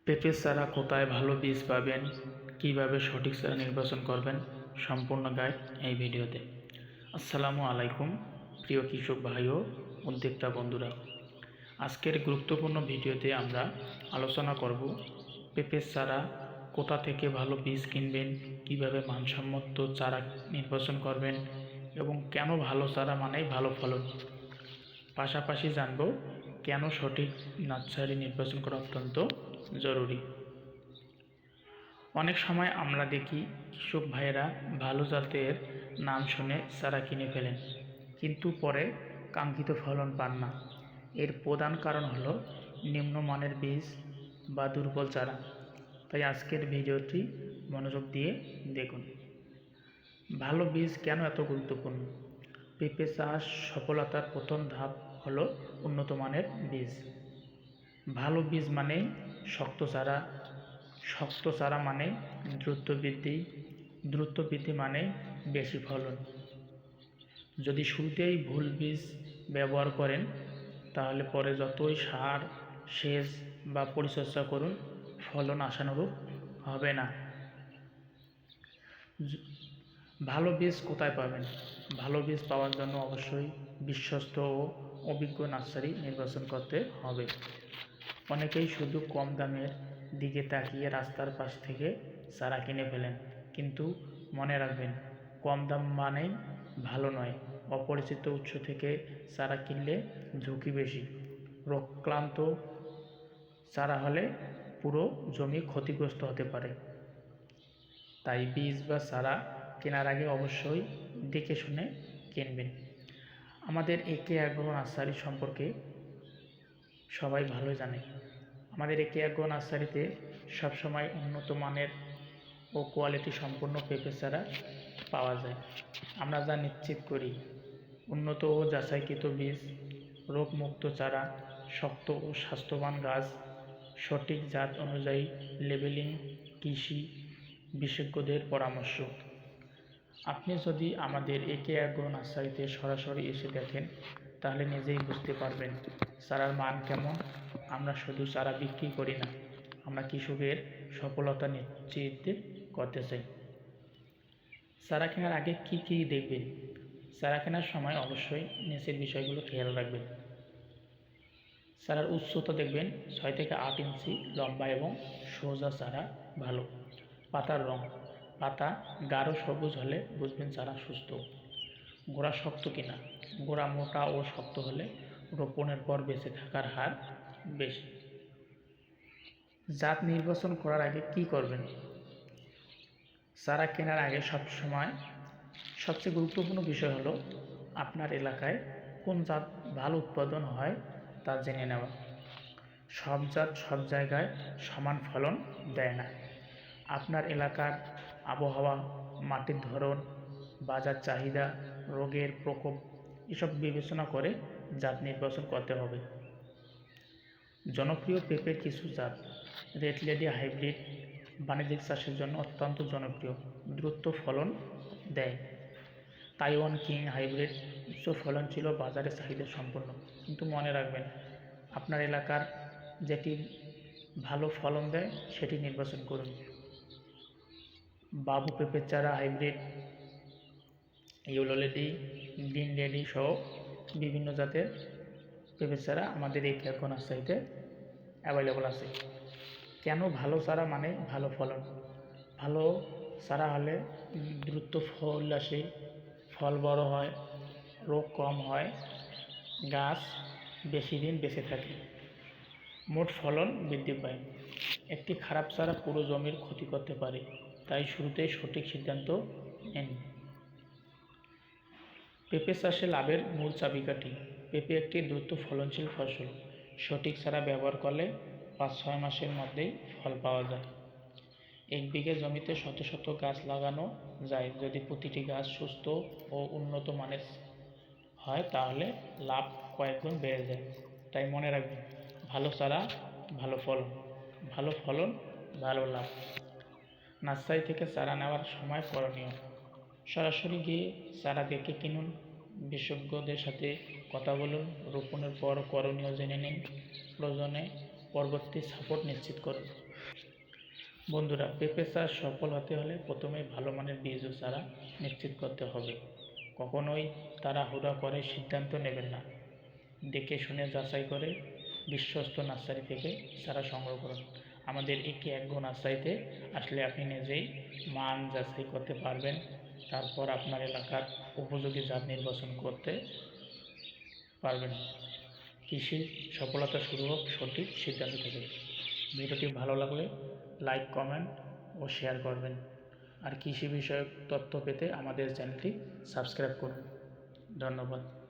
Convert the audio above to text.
পেঁপে চারা কোথায় ভালো বীজ পাবেন, কিভাবে সঠিক চারা নির্বাচন করবেন, সম্পূর্ণ গাইড এই ভিডিওতে। আসসালামু আলাইকুম প্রিয় কৃষক ভাই ও উদ্যোক্তা বন্ধুরা। আজকের গুরুত্বপূর্ণ ভিডিওতে আমরা আলোচনা করব পেঁপের চারা কোথা থেকে ভালো বীজ কিনবেন, কিভাবে মানসম্মত চারা নির্বাচন করবেন এবং কেন ভালো চারা মানেই ভালো ফলন। পাশাপাশি জানব কেন সঠিক নার্সারি নির্বাচন করা অত্যন্ত জরুরি। অনেক সময় আমরা দেখি কৃষক ভাইয়েরা ভালো জাতের নাম শুনে চারা কিনে ফেলেন, কিন্তু পরে কাঙ্ক্ষিত ফলন পান না। এর প্রধান কারণ হলো নিম্নমানের বীজ বা দুর্বল চারা। তাই আজকের ভিডিওটি মনোযোগ দিয়ে দেখুন। ভালো বীজ কেন এত গুরুত্বপূর্ণ? পেঁপে চাষ সফলতার প্রথম ধাপ হলো উন্নত মানের বীজ। ভালো বীজ মানে শক্ত চারা, শক্ত চারা মানে দ্রুত বৃদ্ধি, দ্রুত বৃদ্ধি মানে বেশি ফলন। যদি শুরুতেই ভুল বীজ ব্যবহার করেন, তাহলে পরে যতই সার, সেচ বা পরিচর্যা করুন, ফলন আশানুরূপ হবে না। ভালো বীজ কোথায় পাবেন? ভালো বীজ পাওয়ার জন্য অবশ্যই বিশ্বস্ত ও অভিজ্ঞ নার্সারি নির্বাচন করতে হবে। অনেকেই শুধু কম দামের দিকে তাকিয়ে রাস্তার পাশ থেকে চারা কিনে ফেলেন, কিন্তু মনে রাখবেন, কম দাম মানেই ভালো নয়। অপরিচিত উৎস থেকে চারা কিনলে ঝুঁকি বেশি। রোগক্রান্ত চারা হলে পুরো জমি ক্ষতিগ্রস্ত হতে পারে। তাই বীজ বা চারা কেনার আগে অবশ্যই দেখে শুনে কিনবেন। আমাদের একে অ্যাগ্রো নার্সারি সম্পর্কে সবাই ভালো জানে। আমাদের একে অ্যাগ্রো নার্সারিতে সবসময় উন্নত মানের ও কোয়ালিটি সম্পন্ন পেঁপে চারা পাওয়া যায়। আমরা যা নিশ্চিত করি, উন্নত ও যাচাইকৃত বীজ, রোগমুক্ত চারা, শক্ত ও স্বাস্থ্যবান গাছ, সঠিক জাত অনুযায়ী লেবেলিং, কৃষি বিশেষজ্ঞদের পরামর্শ। আপনি যদি আমাদের একে অ্যাগ্রো নার্সারিতে সরাসরি এসে দেখেন, তাহলে নিজেই বুঝতে পারবেন চারার মান কেমন। আমরা শুধু চারা বিক্রি করি না, আমরা কৃষকের সফলতা নিশ্চিত করতে চাই। চারা কেনার আগে কি কি দেখবেন? চারা কেনার সময় অবশ্যই নিচের বিষয়গুলো খেয়াল রাখবেন। চারার উচ্চতা দেখবেন 6 থেকে 8 ইঞ্চি লম্বা এবং সোজা চারা ভালো। পাতার রং, পাতা গাঢ় সবুজ হলে বুঝবেন চারা সুস্থ। গোড়া শক্ত কিনা, গোড়া মোটা ও শক্ত হলে রোপণের পর বেঁচে থাকার হার বেশি। জাত নির্বাচন করার আগে কি করবেন? চারা কেনার আগে সবচেয়ে গুরুত্বপূর্ণ বিষয় হলো আপনার এলাকায় কোন জাত ভালো উৎপাদন হয় তা জেনে নেওয়া। সব জাত সব জায়গায় সমান ফলন দেয় না। আপনার এলাকার আবহাওয়া, মাটির ধরন, বাজার চাহিদা, রোগের প্রকোপ এসব বিবেচনা করে জাত নির্বাচন করতে হবে। জনপ্রিয় পেঁপের কিছু জাত: রেড লেডি হাইব্রিড বাণিজ্যিক চাষের জন্য অত্যন্ত জনপ্রিয়, দ্রুত ফলন দেয়। তাইওয়ান কিং হাইব্রিড উচ্চ ফলনশীল, বাজারে চাহিদা সম্পন্ন। কিন্তু মনে রাখবেন, আপনার এলাকার যেটি ভালো ফলন দেয় সেটি নির্বাচন করুন। বাবু পেঁপের চারা hybrid, yellow lady, green lady সহ বিভিন্ন জাতের পেঁপের চারা আমাদের এই অ্যাগ্রো নার্সারিতে অ্যাভেলেবল আছে। কেন ভালো চারা মানে ভালো ফলন? ভালো চারা হলে দ্রুত ফল আসে, ফল বড় হয়, রোগ কম হয়, গাছ বেশি দিন বেঁচে থাকে, মোট ফলন বৃদ্ধি পায়। একটি খারাপ চারা পুরো জমির ক্ষতি করতে পারে, তাই শুরুতেই সঠিক সিদ্ধান্ত নিন। পেঁপে চাষে লাভের মূল চাবিকাঠি: পেঁপে একটি দ্রুত ফলনশীল ফসল। সঠিক চারা ব্যবহার করলে 5-6 মাসের মধ্যেই ফল পাওয়া যায়। 1 বিঘে জমিতে শত শত গাছ লাগানো যায়। যদি প্রতিটি গাছ সুস্থ ও উন্নত মানের হয়, তাহলে লাভ কয়েক গুণ বেড়ে যায়। তাই মনে রাখবেন, ভালো চারা ভালো ফলন, ভালো ফলন ভালো লাভ। নার্সারি থেকে চারা নেওয়ার সময় করণীয়: সরাসরি গিয়ে চারা দেখে কিনুন, বিশেষজ্ঞদের সাথে কথা বলুন, রোপণের পর করণীয় জেনে নিন, প্রয়োজনে পরবর্তী সাপোর্ট নিশ্চিত করবে। বন্ধুরা, পেঁপে চাষ সফল হতে হলে প্রথমেই ভালো মানের বীজ ও চারা নিশ্চিত করতে হবে। কখনোই তাড়াহুড়া করে সিদ্ধান্ত নেবেন না। দেখে শুনে যাচাই করে বিশ্বস্ত নার্সারি থেকে চারা সংগ্রহ করুন। আমাদের একগো নার্সারিতে আসলে আপনি নিজেই মান যাচাই করতে পারবেন। তারপর আপনার এলাকার উপযোগী জাত নির্বাচন করতে পারবেন। কৃষির সফলতা শুরু হোক সঠিক সিদ্ধান্ত থেকে। ভিডিওটি ভালো লাগলে লাইক, কমেন্ট ও শেয়ার করবেন। আর কৃষি বিষয়ক তথ্য পেতে আমাদের চ্যানেলটি সাবস্ক্রাইব করুন। ধন্যবাদ।